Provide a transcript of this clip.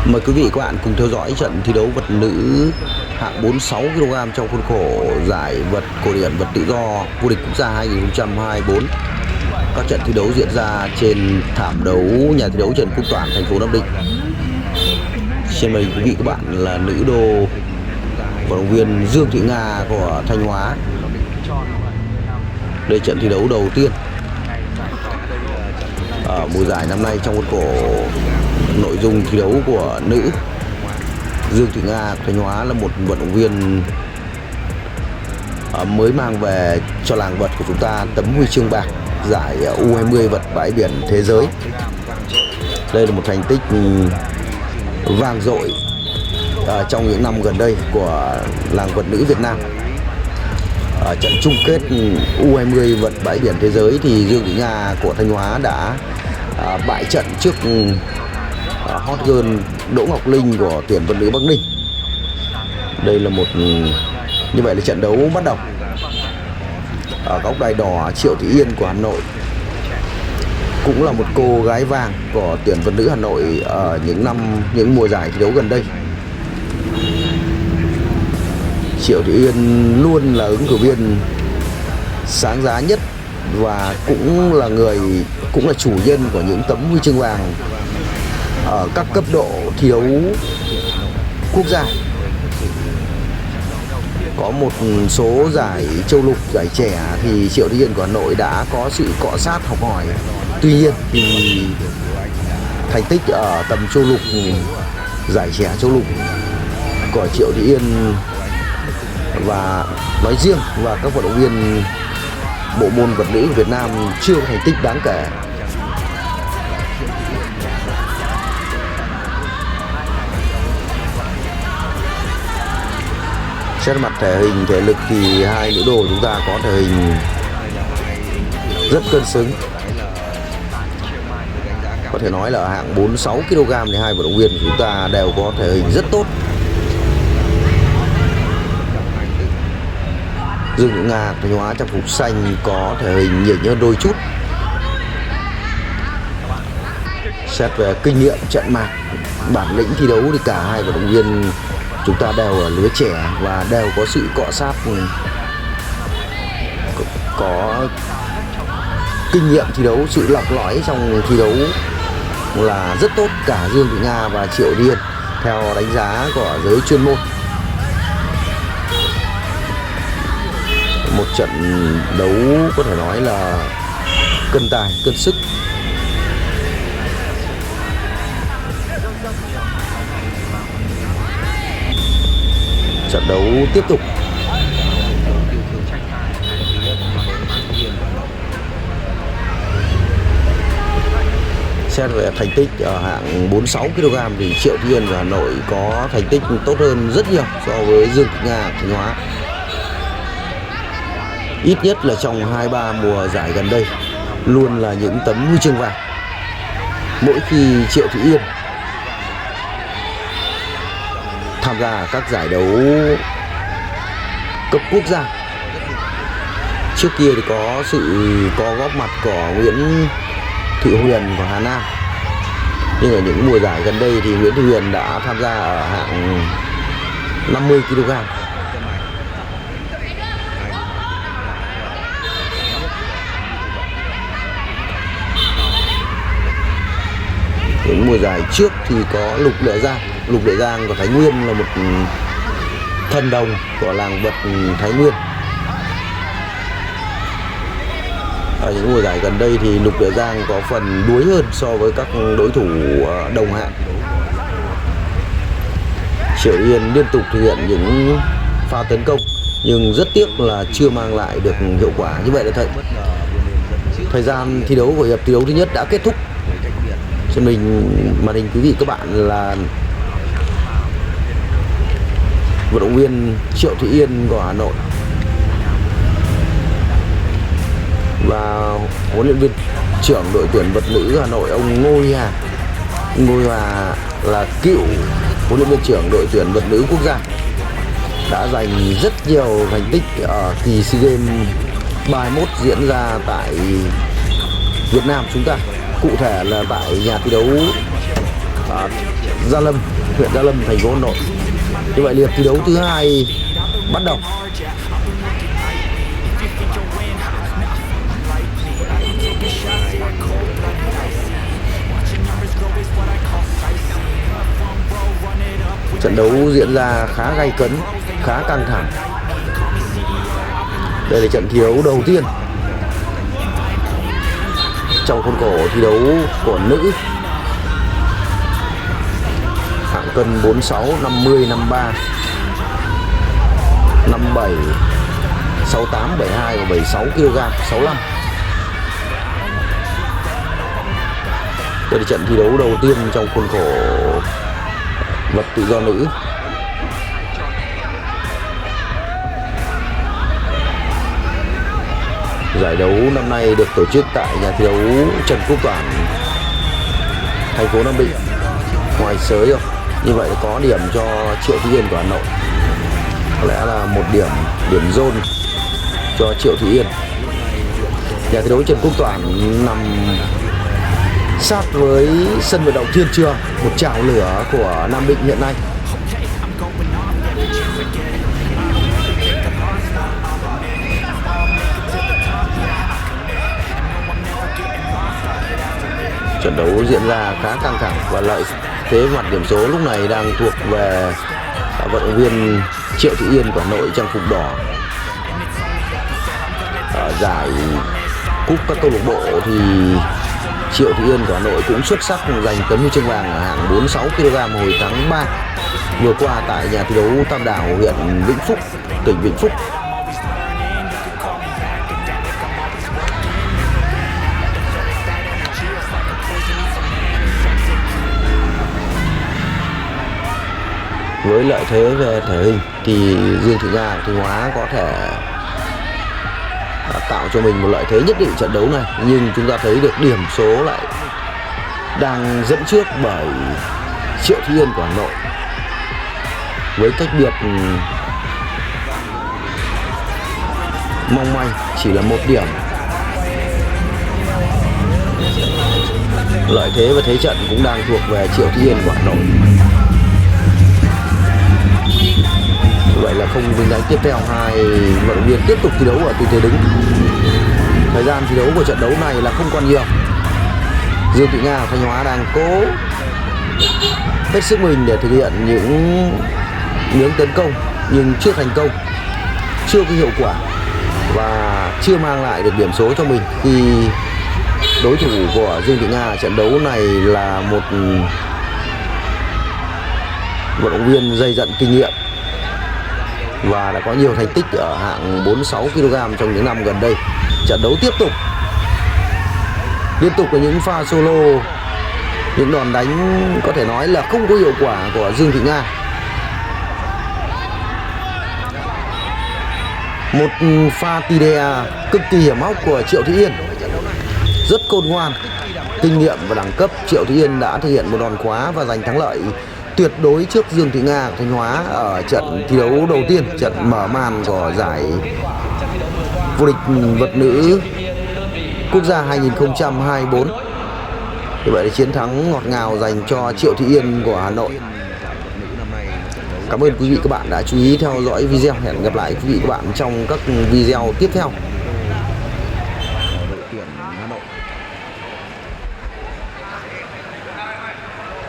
Mời quý vị các bạn cùng theo dõi trận thi đấu vật nữ hạng 46 kg trong khuôn khổ giải vật cổ điển vật tự do vô địch quốc gia 2024. Các trận thi đấu diễn ra trên thảm đấu nhà thi đấu Trần Quốc Toản, thành phố Nam Định. Xin mời quý vị các bạn là nữ đô vận động viên Dương Thị Nga của Thanh Hóa. Đây trận thi đấu đầu tiên ở mùa giải năm nay trong khuôn khổ nội dung thi đấu của nữ. Dương Thị Nga của Thanh Hóa là một vận động viên mới mang về cho làng vật của chúng ta tấm huy chương bạc giải U20 vật bãi biển thế giới. Đây là một thành tích vang dội trong những năm gần đây của làng vật nữ Việt Nam. Ở trận chung kết U20 vật bãi biển thế giới thì Dương Thị Nga của Thanh Hóa đã bại trận trước hot girl Đỗ Ngọc Linh của tuyển vật nữ Bắc Ninh. Đây là như vậy là trận đấu bắt đầu. Ở góc đài đỏ, Triệu Thị Yên của Hà Nội cũng là một cô gái vàng của tuyển vật nữ Hà Nội ở những mùa giải thi đấu gần đây. Triệu Thị Yên luôn là ứng cử viên sáng giá nhất và cũng là chủ nhân của những tấm huy chương vàng ở các cấp độ thi đấu quốc gia. Có một số giải châu lục, giải trẻ thì Triệu Thị Yên của Hà Nội đã có sự cọ sát học hỏi. Tuy nhiên thì thành tích ở tầm châu lục, giải trẻ châu lục của Triệu Thị Yên và nói riêng và các vận động viên bộ môn vật nữ của Việt Nam chưa có thành tích đáng kể. Xét mặt thể hình, thể lực thì hai nữ đồ chúng ta có thể hình rất cân xứng. Có thể nói là ở hạng 46 kg thì hai vận động viên của chúng ta đều có thể hình rất tốt. Dương Thị Nga Thanh Hóa trang phục xanh có thể hình nhỉnh hơn đôi chút. Xét về kinh nghiệm trận mạc, bản lĩnh thi đấu thì cả hai vận động viên chúng ta đều ở lứa trẻ và đều có sự cọ sát, có kinh nghiệm thi đấu, sự lọc lõi trong thi đấu là rất tốt cả Dương Thị Nga và Triệu Thị Yên theo đánh giá của giới chuyên môn. Một trận đấu có thể nói là cân tài, cân sức. Trận đấu tiếp tục. Xét về thành tích ở hạng 46 kg thì Triệu Thị Yên của Hà Nội có thành tích tốt hơn rất nhiều so với Dương Thị Nga của Thanh Hóa. Ít nhất là trong 2-3 mùa giải gần đây luôn là những tấm huy chương vàng. Mỗi khi Triệu Thị Yên tham gia các giải đấu cấp quốc gia, trước kia thì có góp mặt của Nguyễn Thị Huyền của Hà Nam, nhưng ở những mùa giải gần đây thì Nguyễn Thị Huyền đã tham gia ở hạng 50 kg. Những mùa giải trước thì có Lục Lệ Giang của Thái Nguyên là một thần đồng của làng vật Thái Nguyên. Ở những mùa giải gần đây thì Lục Lệ Giang có phần đuối hơn so với các đối thủ đồng hạng. Triệu Yên liên tục thực hiện những pha tấn công nhưng rất tiếc là chưa mang lại được hiệu quả. Như vậy là thời gian thi đấu của hiệp thi đấu thứ nhất đã kết thúc. Trên màn hình quý vị các bạn là vận động viên Triệu Thị Yên của Hà Nội và huấn luyện viên trưởng đội tuyển vật nữ Hà Nội ông Ngô Huy Hà. Ngô Huy Hà là cựu huấn luyện viên trưởng đội tuyển vật nữ quốc gia, đã giành rất nhiều thành tích ở kỳ SEA Games 31 diễn ra tại Việt Nam chúng ta. Cụ thể là tại nhà thi đấu Gia Lâm, huyện Gia Lâm, thành phố Hà Nội. Như vậy lượt thi đấu thứ hai bắt đầu. Trận đấu diễn ra khá gay cấn, khá căng thẳng. Đây là trận thi đấu đầu tiên trong khuôn khổ thi đấu của nữ hạng cân 46, 50, 53, 57, 68, 72 và 76 kg, 65. Đây là trận thi đấu đầu tiên trong khuôn khổ vật tự do nữ. Giải đấu năm nay được tổ chức tại nhà thi đấu Trần Quốc Toản, thành phố Nam Định, ngoài sới rồi. Như vậy có điểm cho Triệu Thị Yên của Hà Nội. Có lẽ là một điểm zone cho Triệu Thị Yên. Nhà thi đấu Trần Quốc Toản nằm sát với sân vận động Thiên Trường, một chảo lửa của Nam Định hiện nay. Trận đấu diễn ra khá căng thẳng và lợi thế mặt điểm số lúc này đang thuộc về vận động viên Triệu Thị Yên của Hà Nội, trang phục đỏ. Ở giải cúp các câu lạc bộ thì Triệu Thị Yên của Hà Nội cũng xuất sắc giành tấm huy chương vàng ở hạng 46 kg hồi tháng 3 vừa qua tại nhà thi đấu Tam Đảo, huyện Vĩnh Phúc, tỉnh Vĩnh Phúc. Với lợi thế về thể hình thì Dương Thị Nga Thanh Hóa có thể tạo cho mình một lợi thế nhất định trận đấu này, nhưng chúng ta thấy được điểm số lại đang dẫn trước bởi Triệu Thị Yên của Hà Nội với cách biệt mong manh chỉ là 1 điểm. Lợi thế và thế trận cũng đang thuộc về Triệu Thị Yên của Hà Nội. Vậy là không vinh danh tiếp theo, hai vận động viên tiếp tục thi đấu ở tư thế đứng. Thời gian thi đấu của trận đấu này là không còn nhiều. Dương Thị Nga Thanh Hóa đang cố hết sức mình để thực hiện những hướng tấn công nhưng chưa thành công, chưa có hiệu quả và chưa mang lại được điểm số cho mình, khi đối thủ của Dương Thị Nga trận đấu này là một vận động viên dày dặn kinh nghiệm và đã có nhiều thành tích ở hạng 46 kg trong những năm gần đây. Trận đấu tiếp tục, liên tục có những pha solo, những đòn đánh có thể nói là không có hiệu quả của Dương Thị Nga. Một pha tide cực kỳ hiểm hóc của Triệu Thị Yên, rất khôn ngoan, kinh nghiệm và đẳng cấp. Triệu Thị Yên đã thực hiện một đòn khóa và giành thắng lợi tuyệt đối trước Dương Thị Nga Thanh Hóa ở trận thi đấu đầu tiên, trận mở màn của giải vô địch vật nữ quốc gia 2024. Như vậy là chiến thắng ngọt ngào dành cho Triệu Thị Yên của Hà Nội. Cảm ơn quý vị các bạn đã chú ý theo dõi video. Hẹn gặp lại quý vị các bạn trong các video tiếp theo.